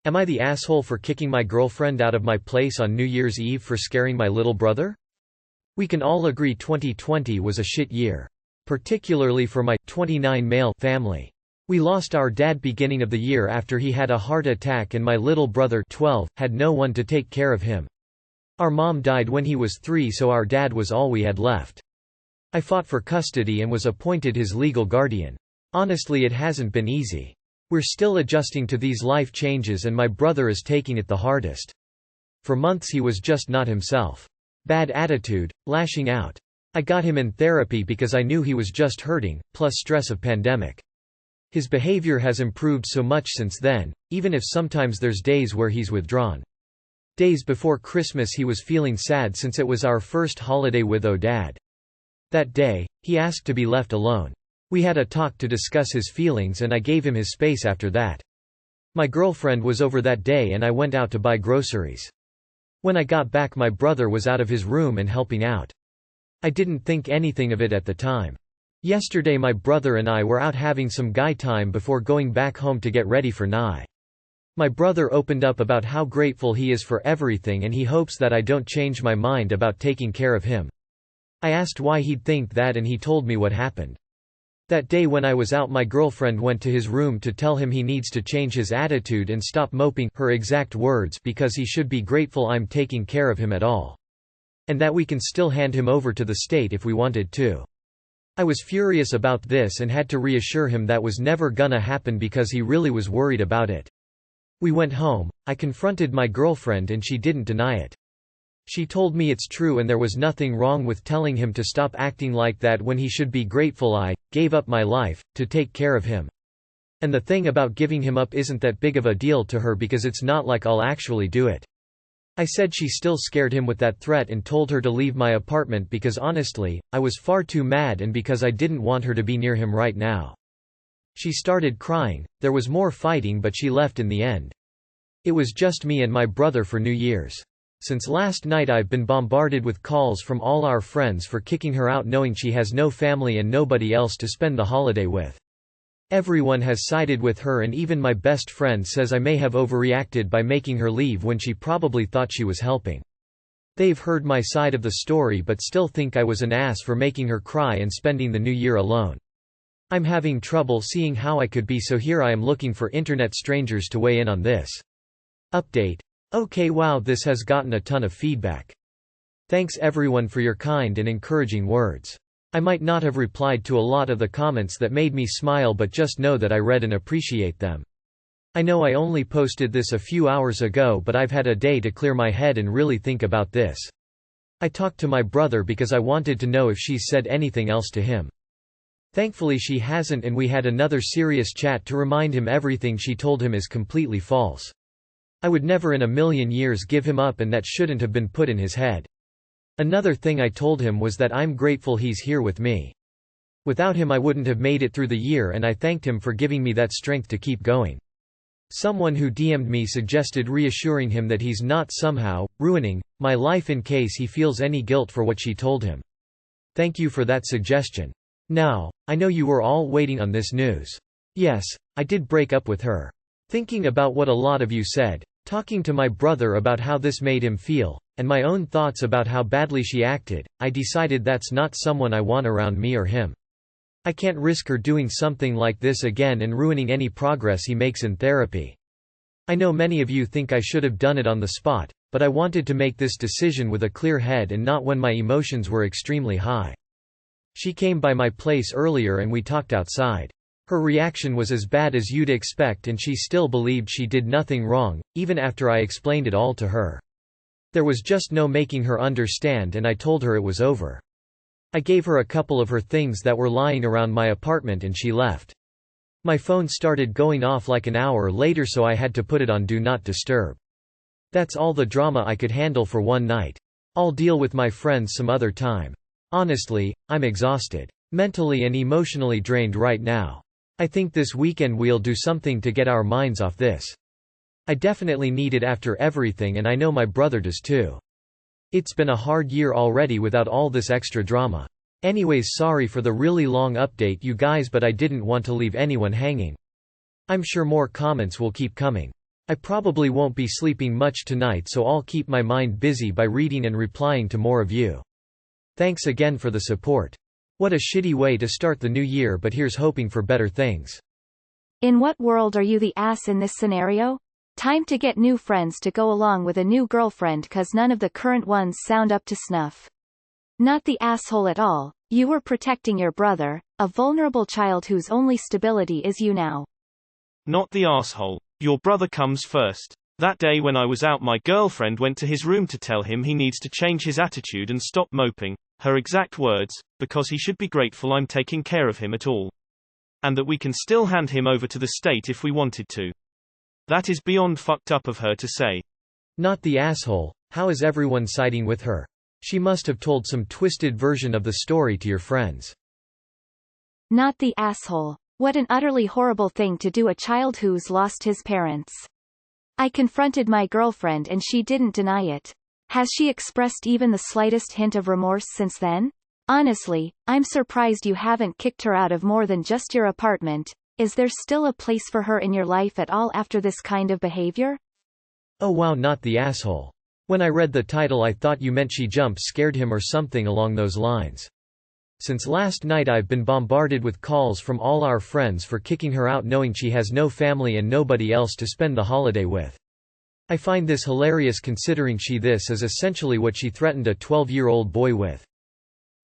Am I the asshole for kicking my girlfriend out of my place on New Year's Eve for scaring my little brother? We can all agree 2020 was a shit year. Particularly for my 29 male family. We lost our dad beginning of the year after he had a heart attack, and my little brother 12 had no one to take care of him. Our mom died when he was 3, so our dad was all we had left. I fought for custody and was appointed his legal guardian. Honestly, it hasn't been easy. We're still adjusting to these life changes, and my brother is taking it the hardest. For months he was just not himself. Bad attitude, lashing out. I got him in therapy because I knew he was just hurting, plus stress of pandemic. His behavior has improved so much since then, even if sometimes there's days where he's withdrawn. Days before Christmas he was feeling sad since it was our first holiday with Dad. That day, he asked to be left alone. We had a talk to discuss his feelings, and I gave him his space after that. My girlfriend was over that day and I went out to buy groceries. When I got back, my brother was out of his room and helping out. I didn't think anything of it at the time. Yesterday my brother and I were out having some guy time before going back home to get ready for Nye. My brother opened up about how grateful he is for everything and he hopes that I don't change my mind about taking care of him. I asked why he'd think that, and he told me what happened. That day when I was out, my girlfriend went to his room to tell him he needs to change his attitude and stop moping, her exact words, because he should be grateful I'm taking care of him at all. And that we can still hand him over to the state if we wanted to. I was furious about this and had to reassure him that was never gonna happen because he really was worried about it. We went home, I confronted my girlfriend and she didn't deny it. She told me it's true and there was nothing wrong with telling him to stop acting like that when he should be grateful I gave up my life to take care of him. And the thing about giving him up isn't that big of a deal to her because it's not like I'll actually do it. I said she still scared him with that threat and told her to leave my apartment because honestly, I was far too mad and because I didn't want her to be near him right now. She started crying, there was more fighting but she left in the end. It was just me and my brother for New Year's. Since last night I've been bombarded with calls from all our friends for kicking her out knowing she has no family and nobody else to spend the holiday with. Everyone has sided with her and even my best friend says I may have overreacted by making her leave when she probably thought she was helping. They've heard my side of the story but still think I was an ass for making her cry and spending the new year alone. I'm having trouble seeing how I could be, so here I am looking for internet strangers to weigh in on this. Update. Okay, wow, this has gotten a ton of feedback. Thanks everyone for your kind and encouraging words. I might not have replied to a lot of the comments that made me smile, but just know that I read and appreciate them. I know I only posted this a few hours ago, but I've had a day to clear my head and really think about this. I talked to my brother because I wanted to know if she's said anything else to him. Thankfully she hasn't, and we had another serious chat to remind him everything she told him is completely false. I would never in a million years give him up, and that shouldn't have been put in his head. Another thing I told him was that I'm grateful he's here with me. Without him I wouldn't have made it through the year, and I thanked him for giving me that strength to keep going. Someone who DM'd me suggested reassuring him that he's not somehow ruining my life in case he feels any guilt for what she told him. Thank you for that suggestion. Now, I know you were all waiting on this news. Yes, I did break up with her. Thinking about what a lot of you said, talking to my brother about how this made him feel, and my own thoughts about how badly she acted, I decided that's not someone I want around me or him. I can't risk her doing something like this again and ruining any progress he makes in therapy. I know many of you think I should have done it on the spot, but I wanted to make this decision with a clear head and not when my emotions were extremely high. She came by my place earlier and we talked outside. Her reaction was as bad as you'd expect, and she still believed she did nothing wrong, even after I explained it all to her. There was just no making her understand, and I told her it was over. I gave her a couple of her things that were lying around my apartment and she left. My phone started going off like an hour later, so I had to put it on Do Not Disturb. That's all the drama I could handle for one night. I'll deal with my friends some other time. Honestly, I'm exhausted. Mentally and emotionally drained right now. I think this weekend we'll do something to get our minds off this. I definitely need it after everything, and I know my brother does too. It's been a hard year already without all this extra drama. Anyways, sorry for the really long update you guys, but I didn't want to leave anyone hanging. I'm sure more comments will keep coming. I probably won't be sleeping much tonight, so I'll keep my mind busy by reading and replying to more of you. Thanks again for the support. What a shitty way to start the new year, but here's hoping for better things. In what world are you the ass in this scenario? Time to get new friends to go along with a new girlfriend, cause none of the current ones sound up to snuff. Not the asshole at all. You were protecting your brother, a vulnerable child whose only stability is you now. Not the asshole. Your brother comes first. That day when I was out, my girlfriend went to his room to tell him he needs to change his attitude and stop moping. Her exact words, because he should be grateful I'm taking care of him at all. And that we can still hand him over to the state if we wanted to. That is beyond fucked up of her to say. Not the asshole. How is everyone siding with her? She must have told some twisted version of the story to your friends. Not the asshole. What an utterly horrible thing to do, a child who's lost his parents. I confronted my girlfriend and she didn't deny it. Has she expressed even the slightest hint of remorse since then? Honestly, I'm surprised you haven't kicked her out of more than just your apartment. Is there still a place for her in your life at all after this kind of behavior? Oh wow, not the asshole. When I read the title I thought you meant she scared him or something along those lines. Since last night I've been bombarded with calls from all our friends for kicking her out, knowing she has no family and nobody else to spend the holiday with. I find this hilarious considering this is essentially what she threatened a 12-year-old boy with.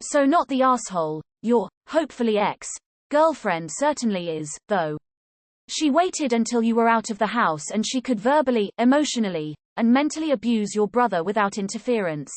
So not the asshole, your, hopefully ex-girlfriend certainly is, though. She waited until you were out of the house and she could verbally, emotionally, and mentally abuse your brother without interference.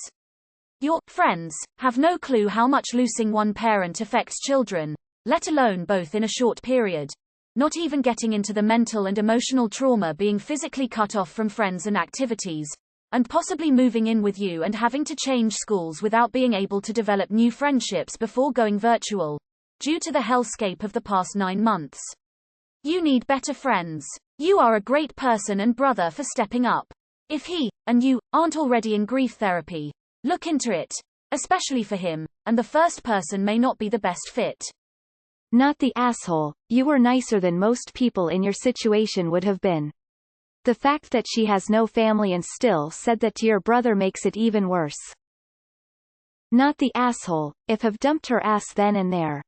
Your friends have no clue how much losing one parent affects children, let alone both in a short period. Not even getting into the mental and emotional trauma being physically cut off from friends and activities, and possibly moving in with you and having to change schools without being able to develop new friendships before going virtual, due to the hellscape of the past 9 months. You need better friends. You are a great person and brother for stepping up. If he, and you, aren't already in grief therapy, look into it, especially for him, and the first person may not be the best fit. Not the asshole. You were nicer than most people in your situation would have been. The fact that she has no family and still said that to your brother makes it even worse. Not the asshole. If have dumped her ass then and there.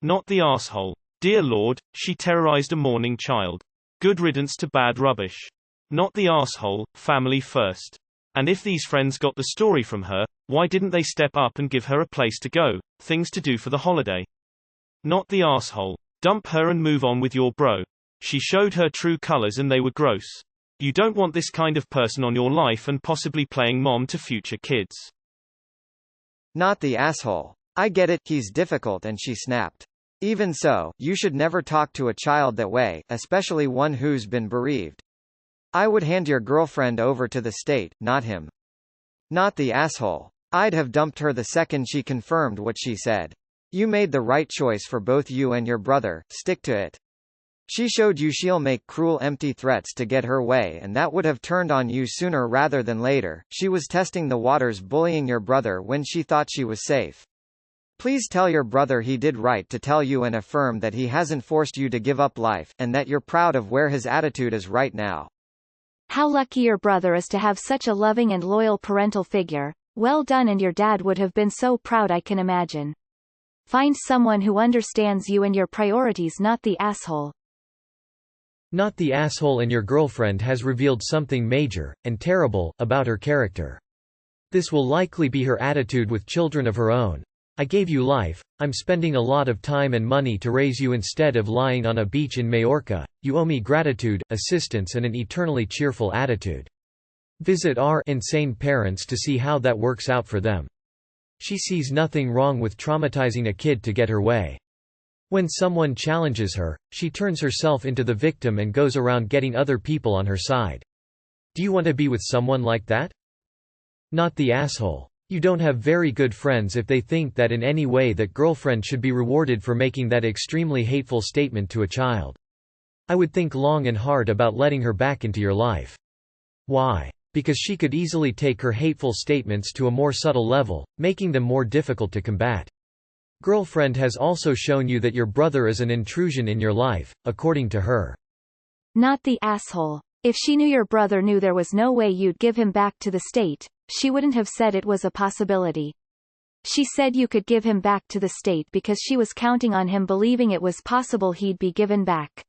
Not the asshole. Dear Lord, she terrorized a mourning child. Good riddance to bad rubbish. Not the asshole. Family first. And if these friends got the story from her, why didn't they step up and give her a place to go, things to do for the holiday? Not the asshole. Dump her and move on with your bro. She showed her true colors and they were gross. You don't want this kind of person on your life and possibly playing mom to future kids. Not the asshole. I get it, he's difficult and she snapped. Even so, you should never talk to a child that way, especially one who's been bereaved. I would hand your girlfriend over to the state, not him. Not the asshole. I'd have dumped her the second she confirmed what she said. You made the right choice for both you and your brother, stick to it. She showed you she'll make cruel empty threats to get her way, and that would have turned on you sooner rather than later. She was testing the waters, bullying your brother when she thought she was safe. Please tell your brother he did right to tell you and affirm that he hasn't forced you to give up life, and that you're proud of where his attitude is right now. How lucky your brother is to have such a loving and loyal parental figure. Well done, and your dad would have been so proud, I can imagine. Find someone who understands you and your priorities, not the asshole. Not the asshole, and your girlfriend has revealed something major, and terrible, about her character. This will likely be her attitude with children of her own. I gave you life, I'm spending a lot of time and money to raise you instead of lying on a beach in Majorca, you owe me gratitude, assistance and an eternally cheerful attitude. Visit our insane parents to see how that works out for them. She sees nothing wrong with traumatizing a kid to get her way. When someone challenges her, she turns herself into the victim and goes around getting other people on her side. Do you want to be with someone like that? Not the asshole. You don't have very good friends if they think that in any way that girlfriend should be rewarded for making that extremely hateful statement to a child. I would think long and hard about letting her back into your life. Why? Because she could easily take her hateful statements to a more subtle level, making them more difficult to combat. Girlfriend has also shown you that your brother is an intrusion in your life, according to her. Not the asshole. If she knew your brother knew there was no way you'd give him back to the state, she wouldn't have said it was a possibility. She said you could give him back to the state because she was counting on him, believing it was possible he'd be given back.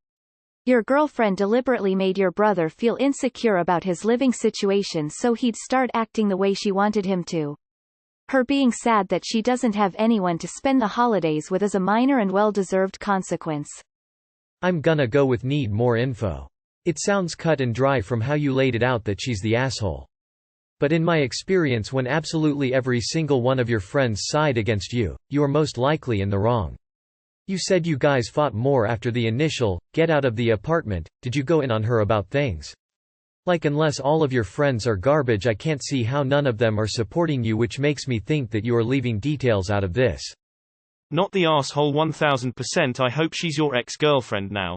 Your girlfriend deliberately made your brother feel insecure about his living situation so he'd start acting the way she wanted him to. Her being sad that she doesn't have anyone to spend the holidays with is a minor and well-deserved consequence. I'm gonna go with need more info. It sounds cut and dry from how you laid it out that she's the asshole. But in my experience, when absolutely every single one of your friends side against you, you are most likely in the wrong. You said you guys fought more after the initial, get out of the apartment. Did you go in on her about things? Like, unless all of your friends are garbage, I can't see how none of them are supporting you, which makes me think that you are leaving details out of this. Not the asshole 1000%. I hope she's your ex-girlfriend now.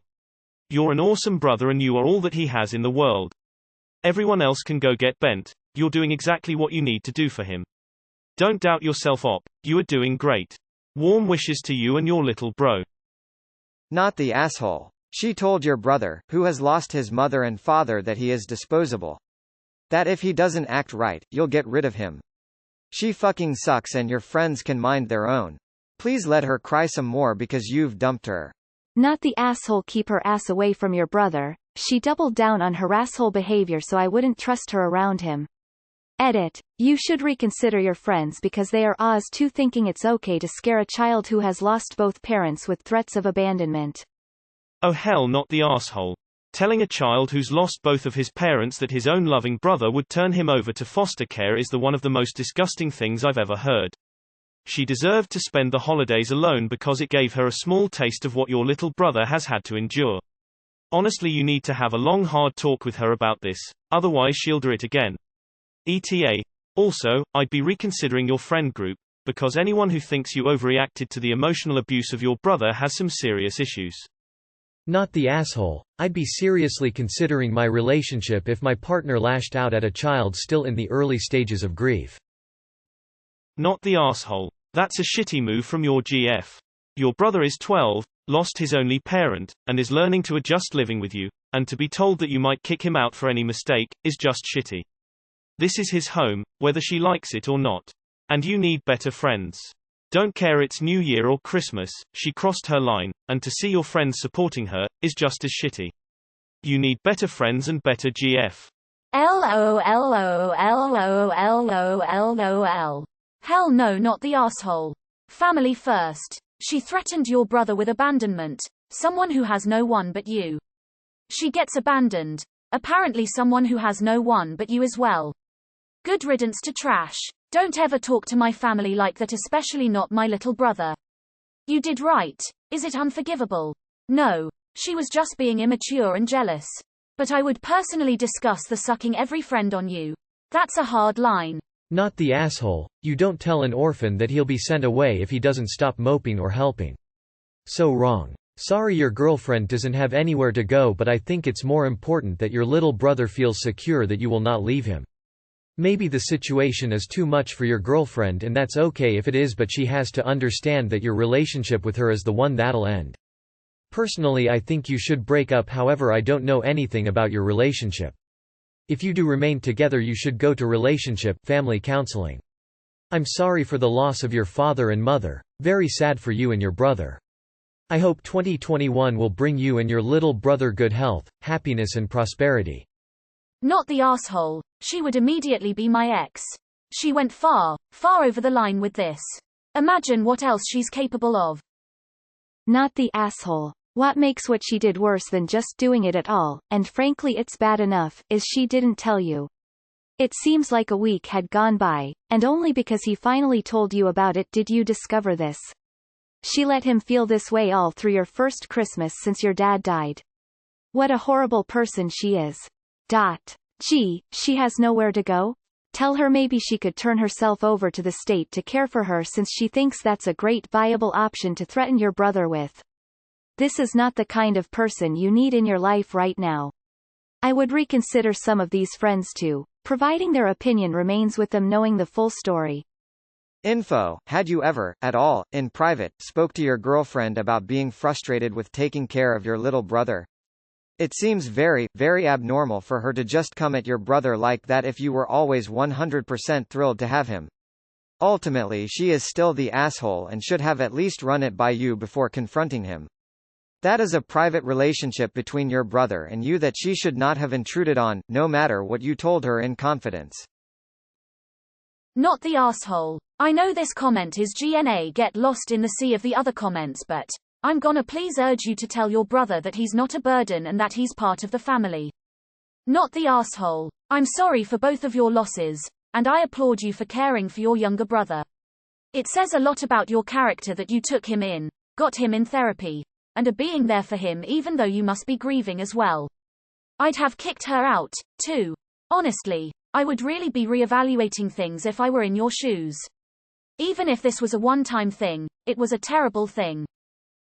You're an awesome brother and you are all that he has in the world. Everyone else can go get bent. You're doing exactly what you need to do for him. Don't doubt yourself, op. You are doing great. Warm wishes to you and your little bro. Not the asshole. She told your brother, who has lost his mother and father, that he is disposable. That if he doesn't act right, you'll get rid of him. She fucking sucks and your friends can mind their own. Please let her cry some more because you've dumped her. Not the asshole. Keep her ass away from your brother. She doubled down on her asshole behavior, so I wouldn't trust her around him. Edit. You should reconsider your friends because they are Oz too, thinking it's okay to scare a child who has lost both parents with threats of abandonment. Oh hell, not the asshole. Telling a child who's lost both of his parents that his own loving brother would turn him over to foster care is one of the most disgusting things I've ever heard. She deserved to spend the holidays alone because it gave her a small taste of what your little brother has had to endure. Honestly, you need to have a long hard talk with her about this, otherwise she'll do it again. ETA. Also, I'd be reconsidering your friend group, because anyone who thinks you overreacted to the emotional abuse of your brother has some serious issues. Not the asshole. I'd be seriously considering my relationship if my partner lashed out at a child still in the early stages of grief. Not the asshole. That's a shitty move from your GF. Your brother is 12, lost his only parent, and is learning to adjust living with you, and to be told that you might kick him out for any mistake, is just shitty. This is his home, whether she likes it or not. And you need better friends. Don't care it's New Year or Christmas, she crossed her line, and to see your friends supporting her, is just as shitty. You need better friends and better GF. LOL. Hell no, not the asshole. Family first. She threatened your brother with abandonment. Someone who has no one but you. She gets abandoned. Apparently someone who has no one but you as well. Good riddance to trash. Don't ever talk to my family like that, especially not my little brother. You did right. Is it unforgivable? No. She was just being immature and jealous. But I would personally discuss the sucking every friend on you. That's a hard line. Not the asshole. You don't tell an orphan that he'll be sent away if he doesn't stop moping or helping. So wrong. Sorry your girlfriend doesn't have anywhere to go, but I think it's more important that your little brother feels secure that you will not leave him. Maybe the situation is too much for your girlfriend, and that's okay if it is, but she has to understand that your relationship with her is the one that'll end. Personally, I think you should break up. However, I don't know anything about your relationship. If you do remain together, you should go to relationship, family counseling. I'm sorry for the loss of your father and mother. Very sad for you and your brother. I hope 2021 will bring you and your little brother good health, happiness and prosperity. Not the asshole. She would immediately be my ex. She went far over the line with this. Imagine what else she's capable of. Not the asshole. What makes what she did worse than just doing it at all, and frankly it's bad enough, is she didn't tell you. It seems like a week had gone by, and only because he finally told you about it did you discover this. She let him feel this way all through your first Christmas since your dad died. What a horrible person she is. Gee, she has nowhere to go? Tell her maybe she could turn herself over to the state to care for her, since she thinks that's a great viable option to threaten your brother with. This is not the kind of person you need in your life right now. I would reconsider some of these friends too, providing their opinion remains with them knowing the full story. Info. Had you ever, at all, in private, spoke to your girlfriend about being frustrated with taking care of your little brother? It seems very, very abnormal for her to just come at your brother like that if you were always 100% thrilled to have him. Ultimately she is still the asshole and should have at least run it by you before confronting him. That is a private relationship between your brother and you that she should not have intruded on, no matter what you told her in confidence. Not the asshole. I know this comment is gonna get lost in the sea of the other comments, but I'm gonna please urge you to tell your brother that he's not a burden and that he's part of the family. Not the asshole. I'm sorry for both of your losses, and I applaud you for caring for your younger brother. It says a lot about your character that you took him in, got him in therapy, and are being there for him even though you must be grieving as well. I'd have kicked her out, too. Honestly, I would really be reevaluating things if I were in your shoes. Even if this was a one-time thing, it was a terrible thing.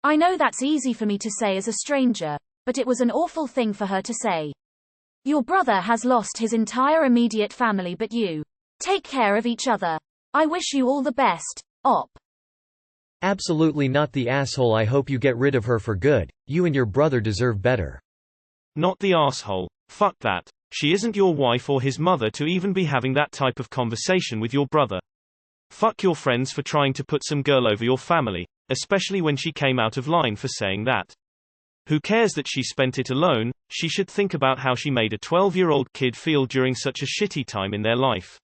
I know that's easy for me to say as a stranger, but it was an awful thing for her to say. Your brother has lost his entire immediate family, but you take care of each other. I wish you all the best, Op. Absolutely not the asshole. I hope you get rid of her for good. You and your brother deserve better. Not the asshole. Fuck that. She isn't your wife or his mother to even be having that type of conversation with your brother. Fuck your friends for trying to put some girl over your family, especially when she came out of line for saying that. Who cares that she spent it alone? She should think about how she made a 12-year-old kid feel during such a shitty time in their life.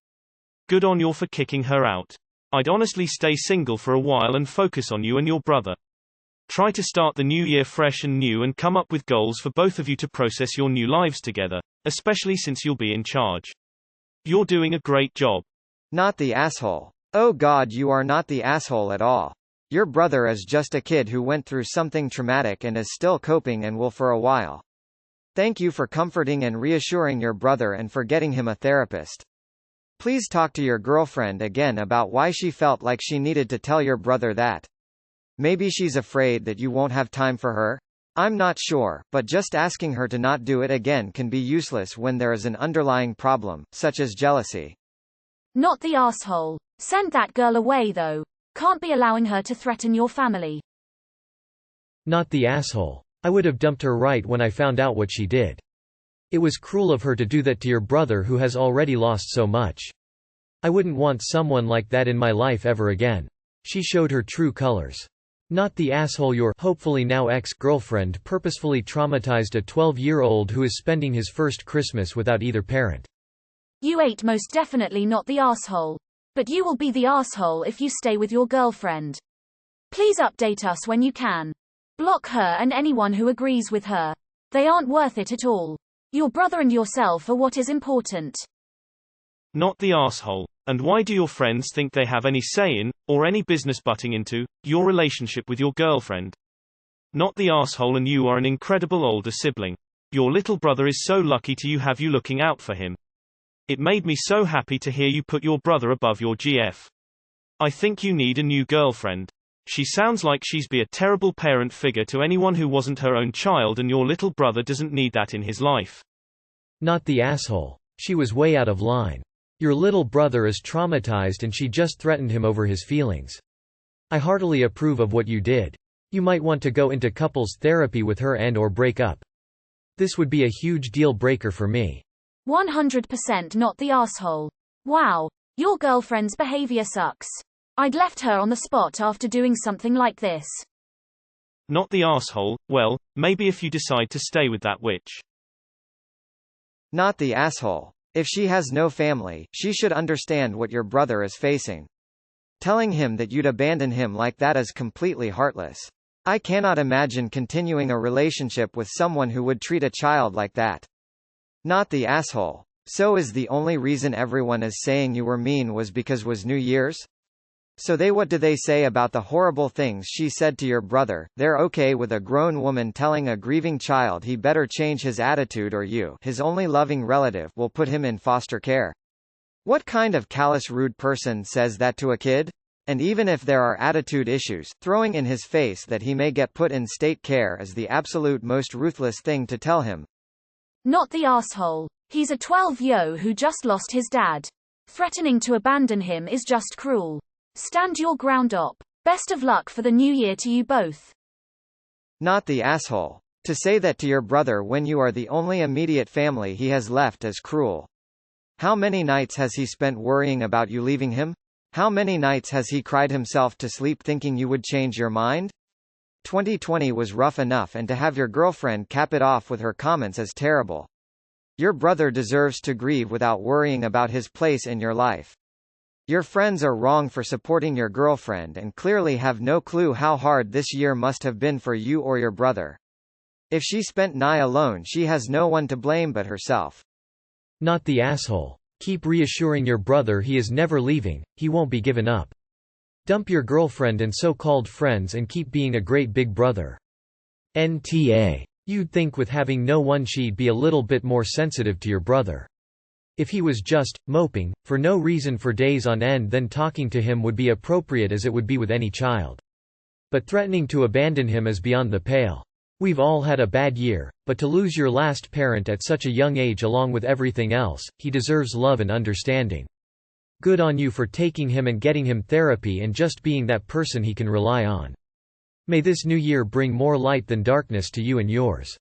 Good on you for kicking her out. I'd honestly stay single for a while and focus on you and your brother. Try to start the new year fresh and new and come up with goals for both of you to process your new lives together, especially since you'll be in charge. You're doing a great job. Not the asshole. Oh God, you are not the asshole at all. Your brother is just a kid who went through something traumatic and is still coping and will for a while. Thank you for comforting and reassuring your brother and for getting him a therapist. Please talk to your girlfriend again about why she felt like she needed to tell your brother that. Maybe she's afraid that you won't have time for her? I'm not sure, but just asking her to not do it again can be useless when there is an underlying problem, such as jealousy. Not the asshole. Send that girl away though. Can't be allowing her to threaten your family. Not the asshole. I would have dumped her right when I found out what she did. It was cruel of her to do that to your brother who has already lost so much. I wouldn't want someone like that in my life ever again. She showed her true colors. Not the asshole. Your hopefully now ex-girlfriend purposefully traumatized a 12-year-old who is spending his first Christmas without either parent. You ain't most definitely not the asshole. But you will be the asshole if you stay with your girlfriend. Please update us when you can. Block her and anyone who agrees with her. They aren't worth it at all. Your brother and yourself are what is important. Not the asshole. And why do your friends think they have any say in, or any business butting into, your relationship with your girlfriend? Not the asshole. And you are an incredible older sibling. Your little brother is so lucky to have you looking out for him. It made me so happy to hear you put your brother above your GF. I think you need a new girlfriend. She sounds like she's be a terrible parent figure to anyone who wasn't her own child, and your little brother doesn't need that in his life. Not the asshole. She was way out of line. Your little brother is traumatized and she just threatened him over his feelings. I heartily approve of what you did. You might want to go into couples therapy with her and/or break up. This would be a huge deal breaker for me. 100% not the asshole. Wow. Your girlfriend's behavior sucks. I'd left her on the spot after doing something like this. Not the asshole. Well, maybe if you decide to stay with that witch. Not the asshole. If she has no family, she should understand what your brother is facing. Telling him that you'd abandon him like that is completely heartless. I cannot imagine continuing a relationship with someone who would treat a child like that. Not the asshole. So is the only reason everyone is saying you were mean was because was New Year's? So what do they say about the horrible things she said to your brother? They're okay with a grown woman telling a grieving child he better change his attitude or you, his only loving relative, will put him in foster care. What kind of callous, rude person says that to a kid? And even if there are attitude issues, throwing in his face that he may get put in state care is the absolute most ruthless thing to tell him. Not the asshole. He's a 12-year-old who just lost his dad. Threatening to abandon him is just cruel. Stand your ground, Op. Best of luck for the new year to you both. Not the asshole. To say that to your brother when you are the only immediate family he has left is cruel. How many nights has he spent worrying about you leaving him? How many nights has he cried himself to sleep thinking you would change your mind? 2020 was rough enough, and to have your girlfriend cap it off with her comments is terrible. Your brother deserves to grieve without worrying about his place in your life. Your friends are wrong for supporting your girlfriend and clearly have no clue how hard this year must have been for you or your brother. If she spent nigh alone, she has no one to blame but herself. Not the asshole. Keep reassuring your brother he is never leaving, he won't be given up. Dump your girlfriend and so-called friends and keep being a great big brother. NTA. You'd think with having no one she'd be a little bit more sensitive to your brother. If he was just moping, for no reason for days on end, then talking to him would be appropriate as it would be with any child. But threatening to abandon him is beyond the pale. We've all had a bad year, but to lose your last parent at such a young age along with everything else, he deserves love and understanding. Good on you for taking him and getting him therapy and just being that person he can rely on. May this new year bring more light than darkness to you and yours.